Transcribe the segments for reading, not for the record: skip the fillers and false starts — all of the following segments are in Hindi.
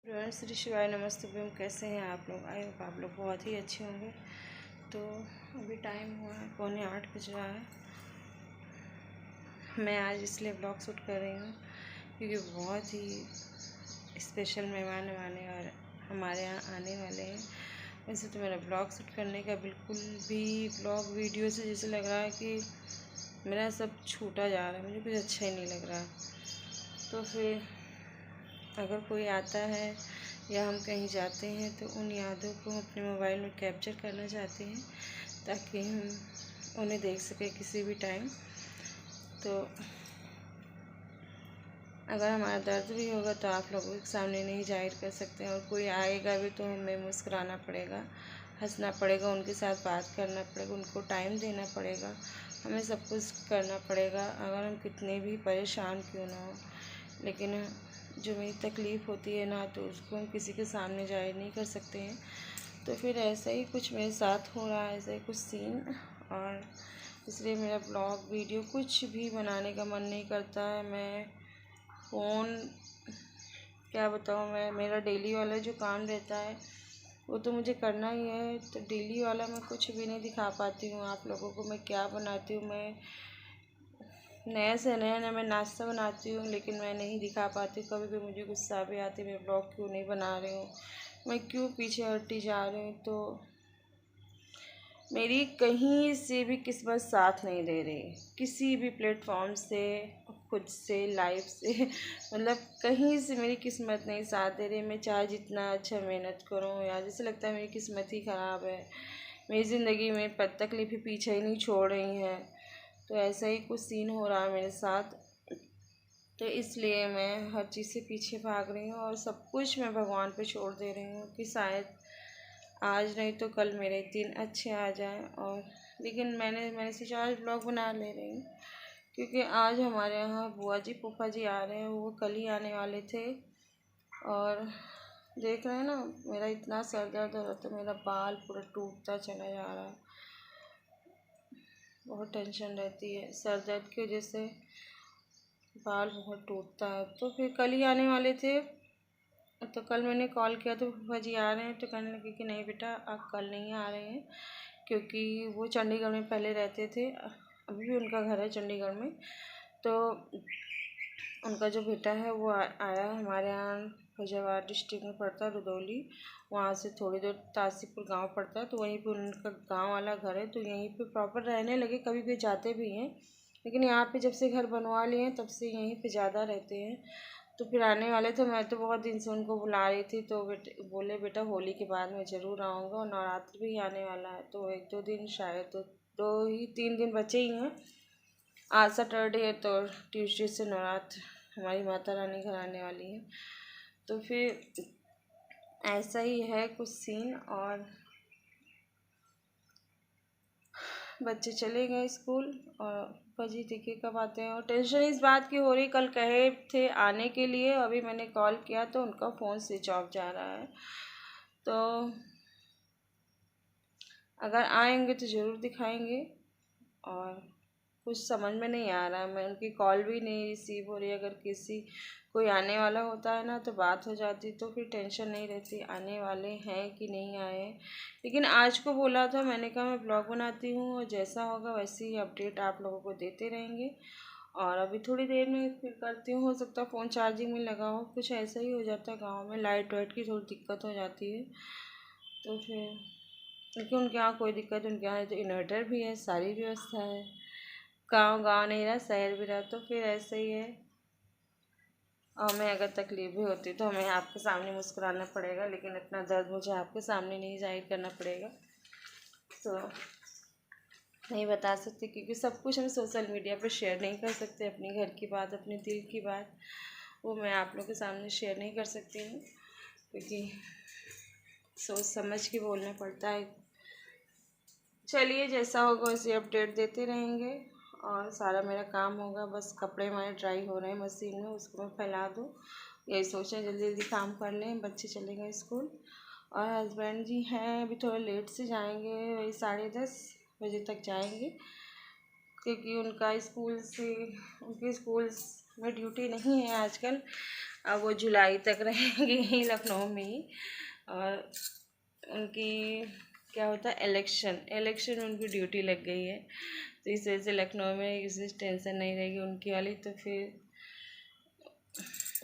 श्री शिवाय नमस्ते। कैसे हैं आप लोग? आई होप आप लोग बहुत ही अच्छे होंगे। तो अभी टाइम हुआ है 7:45 बज रहा है। मैं आज इसलिए ब्लॉग शूट कर रही हूँ क्योंकि बहुत ही स्पेशल मेहमान और हमारे यहाँ आने वाले हैं। वैसे तो मेरा ब्लॉग शूट करने का बिल्कुल भी ब्लॉग वीडियो से जैसे लग रहा है कि मेरा सब छूटा जा रहा है, मुझे कुछ अच्छा ही नहीं लग रहा। तो फिर अगर कोई आता है या हम कहीं जाते हैं तो उन यादों को अपने मोबाइल में कैप्चर करना चाहते हैं ताकि हम उन्हें देख सकें किसी भी टाइम। तो अगर हमारा दर्द भी होगा तो आप लोगों के सामने नहीं जाहिर कर सकते हैं, और कोई आएगा भी तो हमें मुस्कुराना पड़ेगा, हंसना पड़ेगा, उनके साथ बात करना पड़ेगा, उनको टाइम देना पड़ेगा, हमें सब कुछ करना पड़ेगा अगर हम कितने भी परेशान क्यों ना हो। लेकिन जो मेरी तकलीफ़ होती है ना, तो उसको हम किसी के सामने जाहिर नहीं कर सकते हैं। तो फिर ऐसा ही कुछ मेरे साथ हो रहा है, ऐसा ही कुछ सीन, और इसलिए मेरा ब्लॉग वीडियो कुछ भी बनाने का मन नहीं करता है। मैं फ़ोन क्या बताऊँ, मेरा डेली वाला जो काम रहता है वो तो मुझे करना ही है, तो डेली वाला मैं कुछ भी नहीं दिखा पाती हूँ आप लोगों को। मैं क्या बनाती हूँ, मैं नया से नया मैं नाश्ता बनाती हूँ, लेकिन मैं नहीं दिखा पाती। कभी कभी मुझे गुस्सा भी आती है, मैं ब्लॉग क्यों नहीं बना रही हूँ, मैं क्यों पीछे हटती जा रही हूँ। तो मेरी कहीं से भी किस्मत साथ नहीं दे रही, किसी भी प्लेटफॉर्म से, खुद से, लाइफ से मतलब कहीं से मेरी किस्मत नहीं साथ दे रही। मैं चाहे जितना अच्छा मेहनत करूँ, या जैसे लगता है मेरी किस्मत ही ख़राब है, मेरी ज़िंदगी में तकलीफ़ें पीछे ही नहीं छोड़ रही हैं। तो ऐसा ही कुछ सीन हो रहा है मेरे साथ। तो इसलिए मैं हर चीज़ से पीछे भाग रही हूँ और सब कुछ मैं भगवान पे छोड़ दे रही हूँ कि शायद आज नहीं तो कल मेरे दिन अच्छे आ जाएं। और लेकिन मैंने सोचा आज ब्लॉग बना ले रही हूँ क्योंकि आज हमारे यहाँ बुआ जी फूफा जी आ रहे हैं, वो कल ही आने वाले थे। और देख रहे हैं ना, मेरा इतना सर दर्द हो रहा था, मेरा बाल पूरा टूटता चला जा रहा है। बहुत टेंशन रहती है सर दर्द की वजह से, बाल बहुत टूटता है। तो फिर कल ही आने वाले थे, तो कल मैंने कॉल किया तो फूफा जी आ रहे हैं, तो कहने लगे कि नहीं बेटा आप कल नहीं आ रहे हैं, क्योंकि वो चंडीगढ़ में पहले रहते थे, अभी भी उनका घर है चंडीगढ़ में। तो उनका जो बेटा है वो आया हमारे यहाँ, फैजाबाद डिस्ट्रिक्ट में पड़ता है, रुदौली, वहाँ से थोड़ी दूर तासीपुर गांव पड़ता है, तो वहीं पे उनका गांव वाला घर है। तो यहीं पे प्रॉपर रहने लगे, कभी भी जाते भी हैं, लेकिन यहाँ पे जब से घर बनवा लिए हैं तब से यहीं पे ज़्यादा रहते हैं। तो फिर आने वाले थे, मैं तो बहुत दिन से उनको बुला रही थी, तो बोले बेटा होली के बाद मैं ज़रूर आऊँगा, और नवरात्र भी आने वाला है, तो 1-2 दिन शायद, तो 2 ही 3 दिन बचे ही हैं। आज सैटरडे है तो ट्यूसडे से नवरात्र हमारी माता रानी घर आने वाली है। तो फिर ऐसा ही है कुछ सीन। और बच्चे चले गए स्कूल, और जी देखिए कब आते हैं। और टेंशन इस बात की हो रही, कल कहे थे आने के लिए, अभी मैंने कॉल किया तो उनका फ़ोन स्विच ऑफ जा रहा है। तो अगर आएंगे तो ज़रूर दिखाएंगे। और कुछ समझ में नहीं आ रहा, मैं उनकी कॉल भी नहीं रिसीव हो रही। अगर कोई आने वाला होता है ना तो बात हो जाती, तो फिर टेंशन नहीं रहती आने वाले हैं कि नहीं आए। लेकिन आज को बोला था, मैंने कहा मैं ब्लॉग बनाती हूँ और जैसा होगा वैसे ही अपडेट आप लोगों को देते रहेंगे। और अभी थोड़ी देर में फिर करती हूँ, हो सकता है फ़ोन चार्जिंग में लगा हो, कुछ ऐसा ही हो जाता है, गाँव में लाइट वाइट की थोड़ी दिक्कत हो जाती है। तो फिर लेकिन उनके यहाँ कोई दिक्कत, उनके यहाँ तो इन्वर्टर भी है, सारी व्यवस्था है, गाँव गाँव नहीं रहा, शहर भी रहा, तो फिर ऐसे ही है। और हमें अगर तकलीफ़ भी होती तो हमें आपके सामने मुस्कुराना पड़ेगा, लेकिन अपना दर्द मुझे आपके सामने नहीं जाहिर करना पड़ेगा। तो नहीं बता सकते क्योंकि सब कुछ हम सोशल मीडिया पर शेयर नहीं कर सकते, अपने घर की बात, अपने दिल की बात, वो मैं आप लोगों के सामने शेयर नहीं कर सकती हूँ, क्योंकि सोच समझ के बोलना पड़ता है। चलिए जैसा होगा वैसे अपडेट देते रहेंगे, और सारा मेरा काम होगा, बस कपड़े हमारे ड्राई हो रहे हैं मशीन में, उसको मैं फैला दूँ, यही सोचें जल्दी जल्दी काम कर लें। बच्चे चले गए स्कूल, और हस्बैंड जी हैं अभी थोड़ा लेट से जाएंगे, वही 10:30 बजे तक जाएंगे, क्योंकि उनके स्कूल में ड्यूटी नहीं है आजकल। अब वो जुलाई तक रहेंगे यहीं लखनऊ में ही। और उनकी क्या होता है, इलेक्शन उनकी ड्यूटी लग गई है, तो इस वजह से लखनऊ में किसी टेंशन नहीं रहेगी उनकी वाली। तो फिर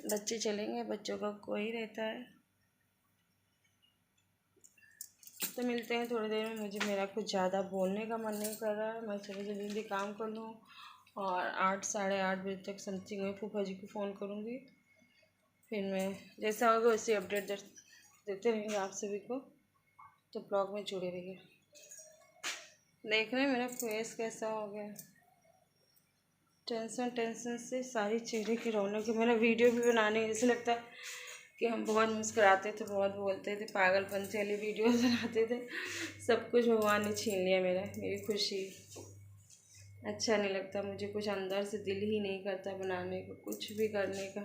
बच्चे चलेंगे, बच्चों का कोई रहता है। तो मिलते हैं थोड़ी देर में। मुझे मेरा कुछ ज़्यादा बोलने का मन नहीं कर रहा है, मैं चलो जल्दी काम कर लूँ और 8 साढ़े 8 बजे तक समथिंग में फूफा जी को फ़ोन करूँगी। फिर मैं जैसा होगा उसी अपडेट देते रहेंगे आप सभी को। तो ब्लॉग में जुड़े रहिए। देख रहे हैं मेरा फेस कैसा हो गया, टेंशन से सारी चेहरे की रौनक है। मेरा वीडियो भी बनाने ऐसे लगता है कि हम बहुत मुस्कुराते थे, बहुत बोलते थे, पागलपन से वाली वीडियो बनाते थे। सब कुछ भगवान ने छीन लिया मेरी खुशी। अच्छा नहीं लगता मुझे, कुछ अंदर से दिल ही नहीं करता बनाने को, कुछ भी करने का,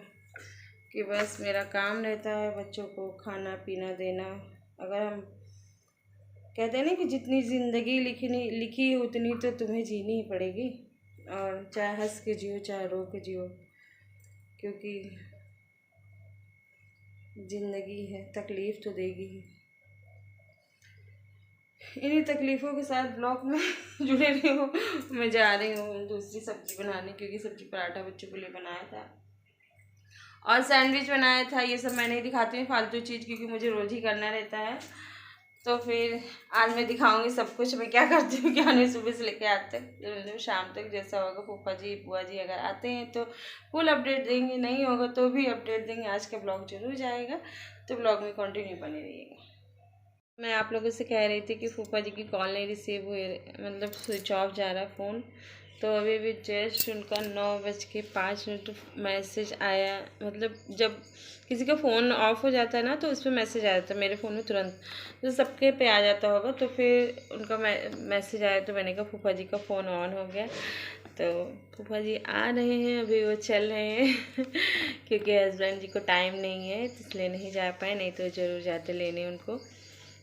कि बस मेरा काम रहता है बच्चों को खाना पीना देना। अगर हम कहते हैं ना कि जितनी ज़िंदगी लिखी है उतनी तो तुम्हें जीनी ही पड़ेगी, और चाहे हंस के जियो चाहे रो के जियो, क्योंकि ज़िंदगी है, तकलीफ़ तो देगी ही। इन्हीं तकलीफ़ों के साथ ब्लॉग में जुड़े रही हूँ। मैं जा रही हूँ दूसरी सब्ज़ी बनाने, क्योंकि सब्ज़ी पराठा बच्चों के लिए बनाया था और सैंडविच बनाया था। ये सब मैं नहीं दिखाती हूँ फालतू चीज़, क्योंकि मुझे रोज़ ही करना रहता है। तो फिर आज मैं दिखाऊंगी सब कुछ मैं क्या करती हूँ, क्या नहीं। सुबह से लेके आते हैं शाम तक जैसा होगा, फूफा जी बुआ जी अगर आते हैं तो फुल अपडेट देंगे, नहीं होगा तो भी अपडेट देंगे। आज का ब्लॉग जरूर जाएगा, तो ब्लॉग में कंटिन्यू बने रहिएगा। मैं आप लोगों से कह रही थी कि फूफा जी की कॉल नहीं रिसीव हुई, मतलब स्विच ऑफ जा रहा फ़ोन। तो अभी भी जस्ट उनका 9:05 मैसेज आया। मतलब जब किसी का फ़ोन ऑफ हो जाता है ना तो उस पर मैसेज आ जाता है, मेरे फ़ोन में तुरंत तो सबके पे आ जाता होगा। तो फिर उनका मैसेज आया तो मैंने कहा फूफा जी का फ़ोन ऑन हो गया। तो फूफा जी आ रहे हैं, अभी वो चल रहे हैं क्योंकि हस्बैंड जी को टाइम नहीं है इसलिए नहीं जा पाए, नहीं तो ज़रूर जाते लेने उनको।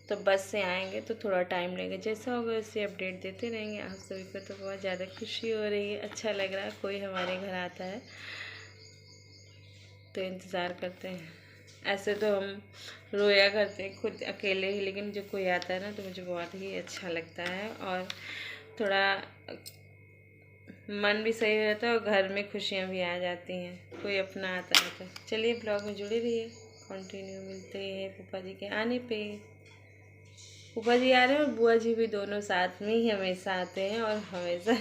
तो बस से आएंगे तो थोड़ा टाइम लगेगा, जैसा होगा उससे अपडेट देते रहेंगे आप सभी को। तो बहुत ज़्यादा खुशी हो रही है, अच्छा लग रहा है कोई हमारे घर आता है तो इंतज़ार करते हैं। ऐसे तो हम रोया करते हैं खुद अकेले ही, लेकिन जब कोई आता है ना तो मुझे बहुत ही अच्छा लगता है और थोड़ा मन भी सही रहता है और घर में खुशियाँ भी आ जाती हैं, कोई अपना आता है तो। चलिए ब्लॉग में जुड़े रहिए, कंटिन्यू मिलते हैं फूफा जी के आने पे। फूफा जी आ रहे हैं और बुआ जी भी दोनों साथ में ही हमेशा आते हैं, और हमेशा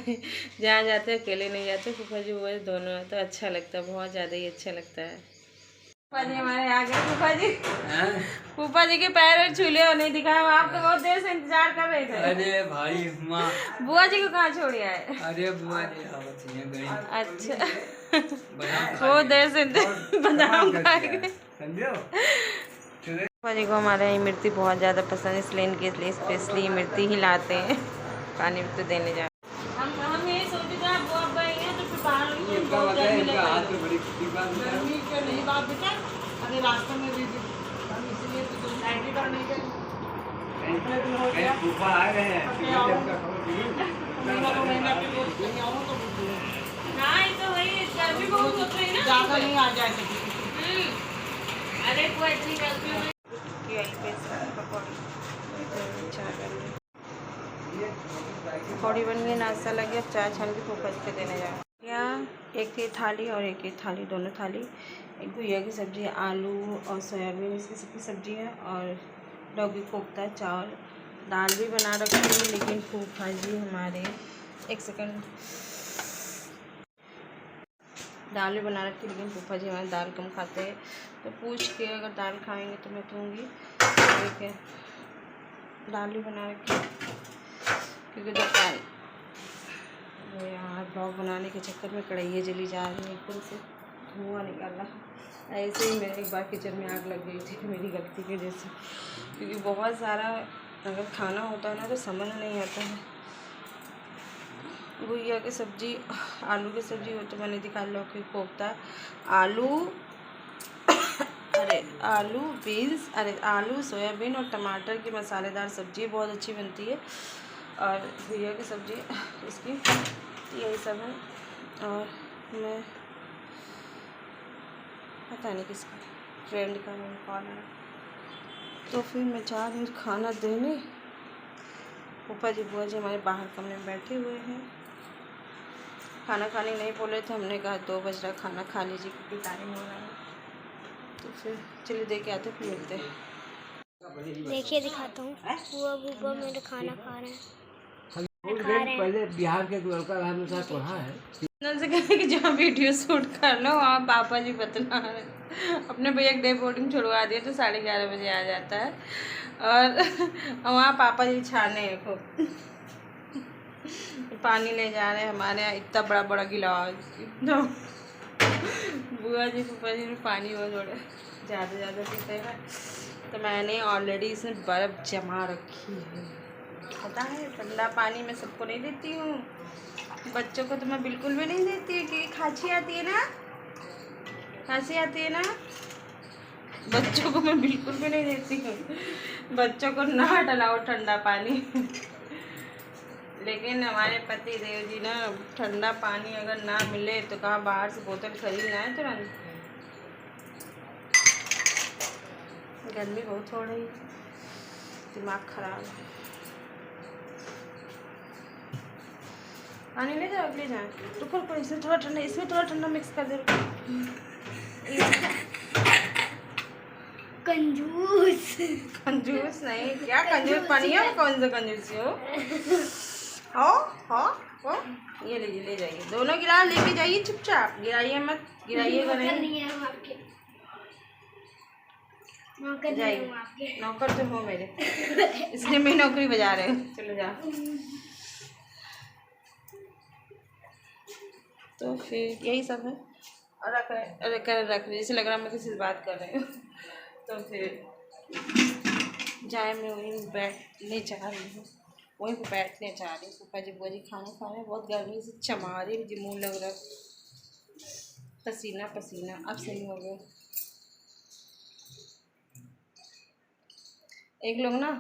जहाँ जाते हैं अकेले नहीं जाते, फूफा जी बुआ जी दोनों आते हैं। अच्छा लगता है, बहुत ज़्यादा ही अच्छा लगता है। फूफा जी हमारे आ गए। फूफा जी के पैर छूले और नहीं दिखाए, आपको बहुत देर से इंतजार कर रहे थे। अरे भाई बुआ जी को कहाँ छोड़ आए? अरे बुआ जी अच्छा बहुत देर से बादाम खा गए। फूफा जी को हमारे यहाँ मिर्ची बहुत ज़्यादा पसंद है, इसलिए इनके लिए स्पेशली मिर्ची ही लाते हैं, पानी में तो देने जा। हम यही सोचे थे आप वो गए हैं तो फिर बाहर बहुत गर्मी लग रही है। गर्मी के नहीं बात बेटा, अरे रास्ते में भी हम इसलिए तो नाइट और नहीं गए। फूफा आ गए हैं हाँ तो वही गर्मी बहुत होती है ना, ज़्यादा नहीं आ जाए। अरे कोई अच्छी गर्मी में पकौड़ी बन गई, नाश्ता लग गया, चाय छान के फूफा जी के देने जा यहाँ एक ये थाली और एक थाली, दोनों थाली। एक भुजिया की सब्ज़ी, आलू और सोयाबीन इसकी सबकी सब्ज़ी है, और लौकी कोफ्ता, चावल, दाल भी बना रखी है। लेकिन फूफा जी हमारे एक सेकंड, दाल भी बना रखी है लेकिन फूफा जी हमारे दाल कम खाते हैं। तो पूछ के अगर दाल खाएंगे तो मैं दूँगी, ठीक है। दाल भी बना रखी है क्योंकि दोपहर यार ब्लॉग बनाने के चक्कर में कढ़ाइयाँ जली जा रही हैं, एकदम से धुआं निकल रहा। ऐसे ही मेरे एक बार किचन में आग लग गई थी मेरी गलती की वजह से, क्योंकि बहुत सारा अगर खाना होता है ना तो समझ नहीं आता है। भुजिया की सब्ज़ी, आलू की सब्ज़ी हो तो मैंने दिखा, लौकी कोफ्ता, आलू सोयाबीन और टमाटर की मसालेदार सब्ज़ी बहुत अच्छी बनती है। और भुजिया की सब्ज़ी इसकी, यही सब है। और मैं पता नहीं किसका, फ्रेंड का कॉल है। तो फिर मैं जा रही हूँ खाना देने। ऊपर जी बुआ जी हमारे बाहर कमरे में बैठे हुए हैं। खाना खाने नहीं बोले थे, हमने कहा 2 बज रहा, खाना खा लीजिए क्योंकि टाइम हो रहा है। तो फिर चलिए दे के आते, फिर मिलते हैं। देखिए दिखाता हूँ, बुआ मेरे खाना खा रहे हैं। पहले बिहार के लड़का हमेशा पढ़ा है। नल से कहे कि जहाँ वीडियो शूट कर लो वहाँ पापा जी बतला रहे। अपने भैया डे बोर्डिंग छुड़वा दिया तो 11:30 बजे आ जाता है, और वहाँ पापा जी छाने हैं खूब। पानी ले जा रहे हैं हमारे यहाँ, इतना बड़ा बड़ा गिलास, इतना बुआ जी पापा जी में पानी वो थोड़े ज़्यादा पीते हैं। तो मैंने ऑलरेडी इसमें बर्फ़ जमा रखी है, पता है। ठंडा पानी मैं सबको नहीं देती हूँ, बच्चों को तो मैं बिल्कुल भी नहीं देती, क्योंकि खांसी आती है ना, खांसी आती है ना, बच्चों को मैं बिल्कुल भी नहीं देती हूँ। बच्चों को ना डलाओ ठंडा पानी। लेकिन हमारे पति देव जी ना, ठंडा पानी अगर ना मिले तो कहाँ बाहर से बोतल खरीदना है तुरंत। गर्मी बहुत हो रही है, दिमाग खराब है। पानी ले जाओ, ले जाए। रुको इसमें थोड़ा ठंडा, इसमें थोड़ा ठंडा मिक्स कर दे। कंजूस कंजूस नहीं, क्या कंजूस पानी है, कौन सा कंजूस हो। ये लीजिए, ले जाइए, दोनों गिलास लेके जाइए, चुपचाप गिराइए मत, गिराइएगा नहीं। जाइए, नौकर तो हो मेरे, इसलिए मैं नौकरी बजा रहे हूँ। चलो जाओ। तो फिर यही सब है, और रख रहे, जैसे लग रहा है मैं किसी से बात कर रही हूँ। तो फिर जाए, मैं वहीं बैठने चाह रही हूँ, वहीं पर बैठने चाह रही हूँ। पापा जी बुआ जी खाना खा रहे हैं, बहुत गर्मी से चमा रही, मुझे मुँह लग रहा है पसीना। अब सही हो गया। एक लोग ना,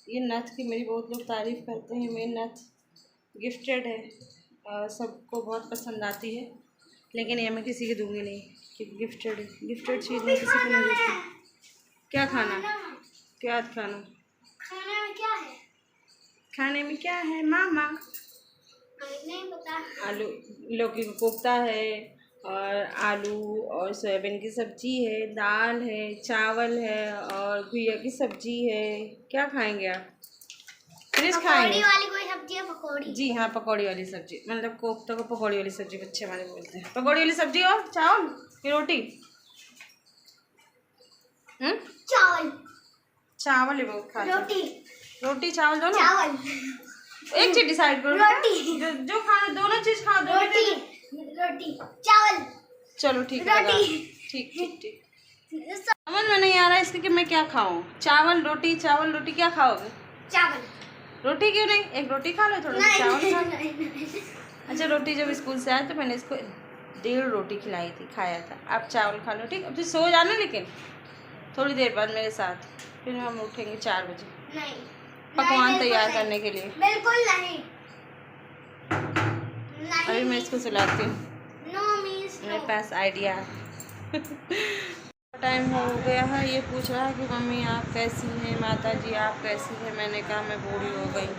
ये नथ की मेरी बहुत लोग तारीफ़ करते हैं, मेरी नथ गिफ्टेड है, सबको बहुत पसंद आती है, लेकिन ये मैं किसी को दूंगी नहीं, क्योंकि गिफ्टेड है। गिफ्टेड चीज़ मैं किसी को नहीं देती। क्या खाना, क्या खाना, खाने में क्या है? खाने में क्या है मामा? नहीं पता। आलू, लौकी का कोफ्ता है, और आलू और सोयाबीन की सब्जी है, दाल है, चावल है, और घुइया की सब्जी है। क्या खाएंगे आप? फिश खाएंगे? पकौड़ी वाली कोई सब्जी है? पकौड़ी? जी हाँ, पकौड़ी वाली सब्जी, मतलब कोफ्ता को पकौड़ी वाली सब्जी बच्चे हमारे बोलते हैं। पकौड़ी वाली सब्जी और चावल की रोटी। चावल। चावल ही बहुत खाते हैं। रोटी चावल दोनों? चावल। एक चीज डिसाइड करो। रोटी। जो खाना, दोनों चीज खा दो। रोटी चावल। चलो ठीक है, ठीक। समझ में नहीं आ रहा है इसके कि मैं क्या खाऊं। चावल रोटी क्या खाओगे? चावल। रोटी क्यों नहीं, एक रोटी खा लो, थोड़ा सा चावल खा लो। नहीं। अच्छा, रोटी जब स्कूल से आया तो मैंने इसको 1.5 रोटी खिलाई थी, खाया था। आप चावल खा लो, ठीक। अब तो सो जाना, लेकिन थोड़ी देर बाद मेरे साथ, फिर हम उठेंगे 4 बजे नहीं, पकवान तैयार करने के लिए। बिल्कुल नहीं। अभी मैं इसको सुलाती हूँ, मेरे पास आइडिया है। टाइम हो गया है, ये पूछ रहा है कि मम्मी आप कैसी हैं, माता जी आप कैसी हैं। मैंने कहा मैं बूढ़ी हो गई।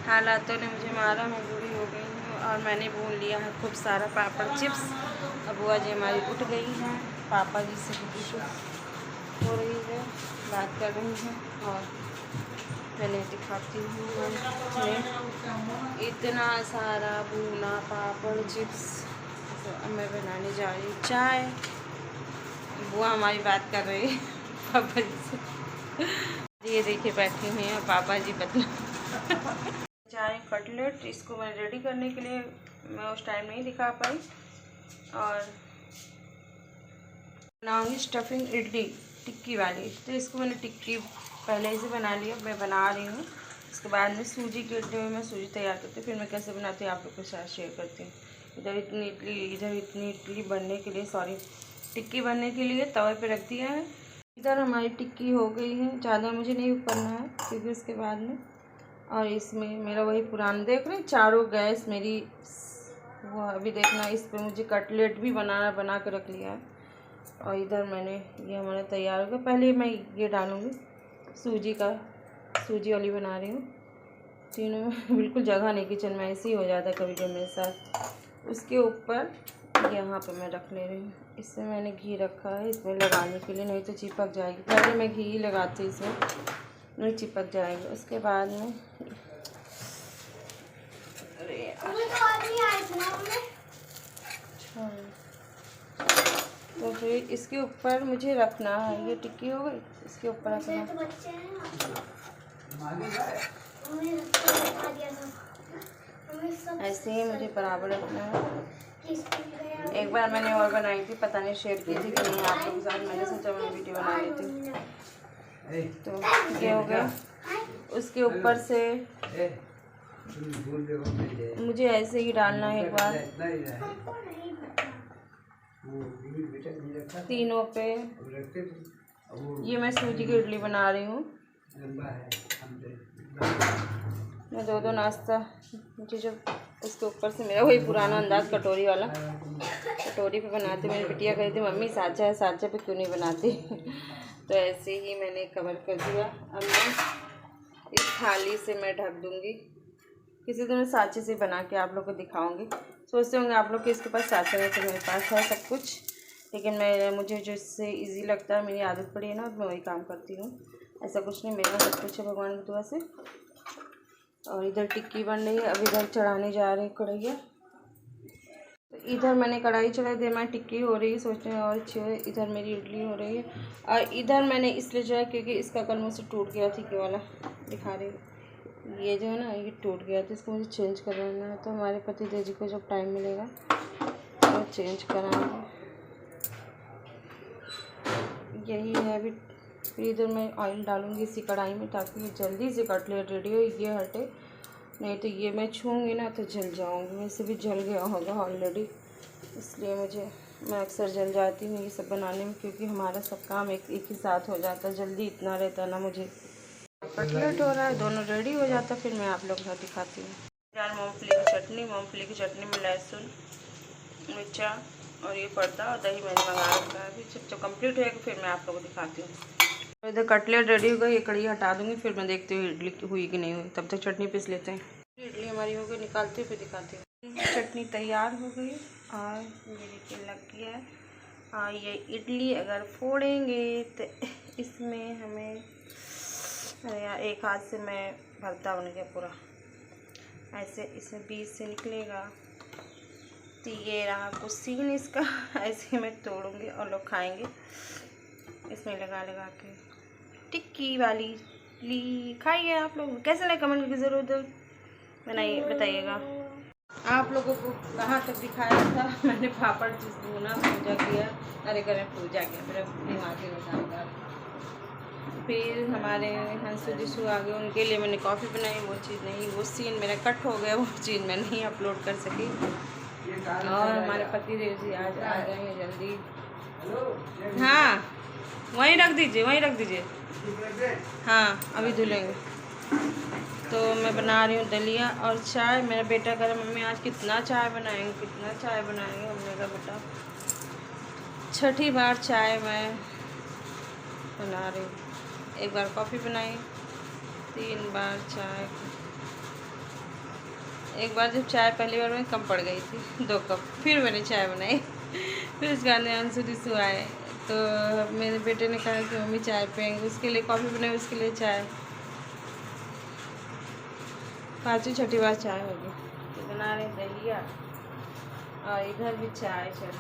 हालातों ने मुझे मारा, मैं बूढ़ी हो गई हूँ, और मैंने भून लिया है खूब सारा पापड़ चिप्स। अब बुआ जी हमारी उठ गई हैं, पापा जी से गुफ्तगू हो रही है, बात कर रही हैं, और मैंने दिखाती हूँ इतना सारा भुना पापड़ चिप्स। तो अब मैं बनाने जा रही हूँ चाय। बुआ हमारी बात कर रही है पापा जी से। ये देखिए बैठे हुए हैं पापा जी बदला चाय कटलेट। इसको मैं रेडी करने के लिए मैं उस टाइम नहीं दिखा पाई, और बनाऊँगी स्टफिंग इडली टिक्की वाली। तो इसको मैंने टिक्की पहले ही से बना लिया, मैं बना रही हूँ। उसके बाद में सूजी के इडली में मैं सूजी तैयार करती हूँ, फिर मैं कैसे बनाती हूँ आप लोग के साथ शेयर करती हूँ। इधर इतनी इडली बनने के लिए, सॉरी टिक्की बनने के लिए तवे पे रख दिया है। इधर हमारी टिक्की हो गई है, ज़्यादा मुझे नहीं करना है क्योंकि उसके बाद में, और इसमें मेरा वही पुराना देख रहे हैं, चारों गैस मेरी वो अभी देखना, इस पे मुझे कटलेट भी बना के रख लिया है। और इधर मैंने ये हमारा तैयार हो गया। पहले मैं ये डालूँगी सूजी वाली बना रही हूँ। तीनों में बिल्कुल जगह नहीं किचन में, ऐसे ही हो जाता है कभी कभी मेरे साथ। उसके ऊपर यहाँ पे मैं रख ले रही हूँ। इसमें मैंने घी रखा है इसमें लगाने के लिए, नहीं तो चिपक जाएगी। पहले मैं घी ही लगाती हूँ, इसमें नहीं चिपक जाएगी। उसके बाद में तो फिर इसके ऊपर मुझे रखना है, ये टिक्की हो गई, इसके ऊपर रखना। ऐसे ही मुझे बराबर रखना है। एक बार मैंने और बनाई थी, पता नहीं शेयर की थी कि नहीं आप लोगों के साथ, मैंने सोचा मैं वीडियो बना लेती हूँ। तो ये हो गया। उसके ऊपर से मुझे ऐसे ही डालना है एक बार तीनों पे। ये मैं सूजी की इडली बना रही हूँ। मैं दो नाश्ता, मुझे जब इसके ऊपर से मेरा वही पुराना अंदाज कटोरी वाला, कटोरी पे बनाती। मेरी बिटिया कही थी मम्मी साँचा है, साँचे पे क्यों नहीं बनाती। तो ऐसे ही मैंने कवर कर दिया। अब मैं इस थाली से मैं ढक दूँगी। किसी दिन मैं साँचे से बना के आप लोग को दिखाऊँगी। सोचते होंगे आप लोग कि इसके पास साँचा है, तो मेरे पास है सब कुछ, लेकिन मुझे जो इससे ईजी लगता है, मेरी आदत पड़ी है ना, तो मैं वही काम करती हूँ। ऐसा कुछ नहीं, मेरा सब कुछ है भगवान की दुआ से। और इधर टिक्की बन रही है, अब इधर चढ़ाने जा रहे हैं कढ़ैया। तो इधर मैंने कढ़ाई चढ़ाई दी, मैं टिक्की हो रही है, सोचते हैं और अच्छी है। इधर मेरी इडली हो रही है। और इधर मैंने इसलिए जो है क्योंकि इसका कल मुझसे टूट गया था, ये वाला दिखा रही हूँ, ये जो है ना ये टूट गया था, इसको मुझे चेंज करवाना है। तो हमारे पति देव जी को जब टाइम मिलेगा तो चेंज कराएंगे। यही है अभी। फिर इधर मैं ऑयल डालूँगी इसी कढ़ाई में, ताकि ये जल्दी से कटलेट रेडी हो, ये हटे। नहीं तो ये मैं छूँगी ना तो जल जाऊँगी। वैसे भी जल गया होगा ऑलरेडी, इसलिए मैं अक्सर जल जाती हूँ ये सब बनाने में, क्योंकि हमारा सब काम एक ही साथ हो जाता है। जल्दी इतना रहता ना मुझे। कटलेट हो रहा है, दोनों रेडी हो जाता, फिर मैं आप लोग को दिखाती हूँ। यार मूँगफली की चटनी में लहसुन, मिर्चा और ये पर्दा और दही मैंने मंगा रखा है। अभी जब कम्प्लीट होएगा फिर मैं आप लोगों को दिखाती हूँ। इधर कटलेट रेडी हो गई, ये कढ़ी हटा दूँगी, फिर मैं देखती हूँ इडली हुई कि नहीं हुई। तब तक चटनी पीस लेते हैं। इडली हमारी हो गई, निकालती हूँ फिर दिखाती हूँ। चटनी तैयार हो गई और मेरे के लग गया है। और ये इडली अगर फोड़ेंगे तो इसमें हमें, अरे यार एक हाथ से मैं भरता बन गया पूरा, ऐसे इसमें बीच से निकलेगा। तो ये रहा कुछ सीन इसका। ऐसे मैं तोड़ूंगी और लोग खाएंगे इसमें लगा के। टिक्की वाली ली खाइए आप लोग। कैसे लगे कमेंट करके ज़रूर बनाइए, बताइएगा। आप लोगों को कहाँ तक दिखाया था मैंने। पापड़ चीज़ भुना, पूजा किया, अरे करें पूजा किया, मेरा दिमाग ही बताऊँगा। फिर हमारे हंसू जिसू आ गए, उनके लिए मैंने कॉफ़ी बनाई। वो चीज़ नहीं, वो सीन मेरा कट हो गया, वो चीज़ मैं नहीं अपलोड कर सकी। और हमारे पति देव जी आज आ गए हैं जल्दी। हाँ वहीं रख दीजिए। हाँ अभी धुलेंगे। तो मैं बना रही हूँ दलिया और चाय। मेरा बेटा कह रहा मम्मी आज कितना चाय बनाएंगे। हमने कहा बेटा छठी बार चाय मैं बना रही हूँ। एक बार कॉफ़ी बनाई, 3 बार चाय। एक बार जब चाय पहली बार में कम पड़ गई थी 2 कप, फिर मैंने चाय बनाई। फिर उसके बाद अंशु दिशु आए, तो मेरे बेटे ने कहा कि मम्मी चाय पियेंगे, उसके लिए कॉफ़ी बनाई, उसके लिए चाय। 5वीं छठी बार चाय होगी। तो बना रहे दलिया और इधर भी चाय चल।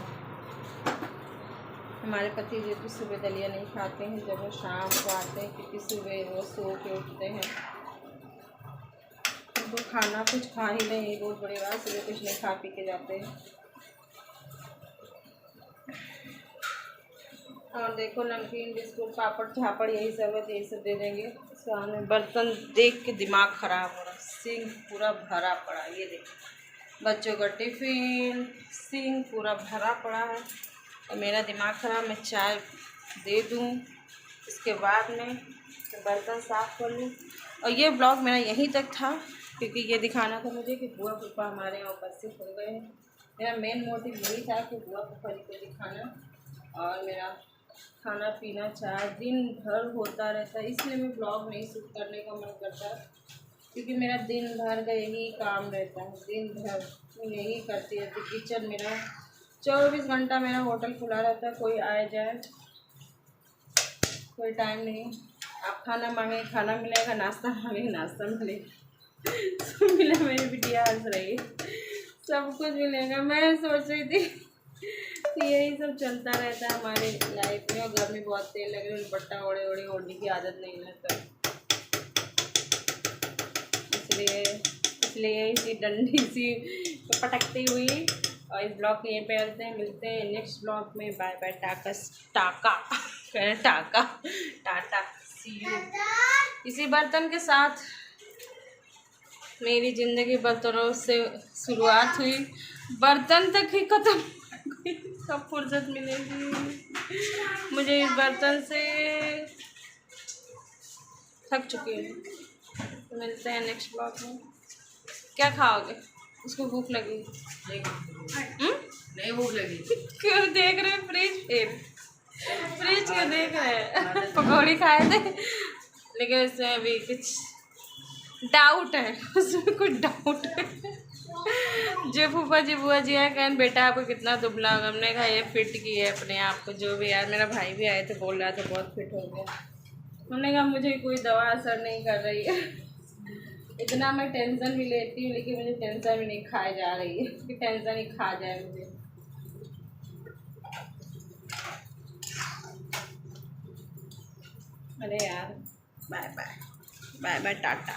हमारे पति जो कि सुबह दलिया नहीं खाते हैं, जब वो शाम को आते हैं, क्योंकि सुबह वो सो के उठते हैं। तो खाना कुछ खा ही नहीं, बहुत बड़ी बात, सुबह कुछ नहीं खा पी के जाते हैं। और देखो नमकीन बिस्कुट पापड़ झापड़ यही सब है, तो यही सब दे देंगे। सामने बर्तन देख के दिमाग ख़राब हो रहा, सिंक पूरा भरा पड़ा। ये देखो बच्चों का टिफ़िन, सिंक पूरा भरा पड़ा है। और मेरा दिमाग ख़राब, मैं चाय दे दूँ, इसके बाद में बर्तन साफ़ कर लूँ। और ये ब्लॉग मेरा यहीं तक था, क्योंकि ये दिखाना था मुझे कि बुआ फूफा हमारे यहाँ उपस्थित हो गए हैं। मेरा मेन मोटिव यही था कि बुआ फूफाजी को दिखाना और मेरा खाना पीना चाय दिन भर होता रहता है, इसलिए मैं ब्लॉग नहीं शूट करने का मन करता, क्योंकि मेरा दिन भर का यही काम रहता है। दिन भर मैं यही करती रहती, किचन मेरा 24 घंटा मेरा होटल खुला रहता है, कोई आए जाए कोई टाइम नहीं। आप खाना मांगे खाना मिलेगा, नाश्ता मांगे नाश्ता मिलेगा, सब मिला। मेरी बिटिया हंस रही है, सब कुछ मिलेगा। मैं सोच रही थी कि यही सब चलता रहता है हमारे लाइफ में, और घर में बहुत तेल लगे, दुपट्टा ओढ़े ओढ़े ओढ़ने की आदत नहीं रहता, इसलिए इसी डंडी सी पटकती हुई और इस ब्लॉग के ये पे मिलते हैं नेक्स्ट ब्लॉग में। बाय बाय, टाका टाटा सी यू। इसी बर्तन के साथ मेरी ज़िंदगी बर्तनों से शुरुआत हुई, बर्तन तक ही ख़त्म, कब फुर्सत मिलेगी मुझे इस बर्तन से, थक चुकी हूँ। तो मिलते हैं नेक्स्ट ब्लॉग में। क्या खाओगे? उसको भूख लगी? नहीं भूख लगी। क्यों देख रहे हैं फ्रिज क्यों देख रहे हैं? पकौड़ी खाए थे, लेकिन उसमें अभी कुछ डाउट है, उसमें कुछ डाउट है। जो फूफा जी बुआ जी है, कहन बेटा आपको कितना दुबला होगा, हमने कहा ये फिट की है अपने आप को। जो भी यार, मेरा भाई भी आए थे, बोल रहा था बहुत फिट हो गया। हमने कहा मुझे कोई दवा असर नहीं कर रही है, इतना मैं टेंशन भी लेती हूँ, लेकिन मुझे टेंशन भी नहीं खाए जा रही है कि टेंशन ही खा जाए मुझे। अरे यार, bye bye, bye bye, Tata.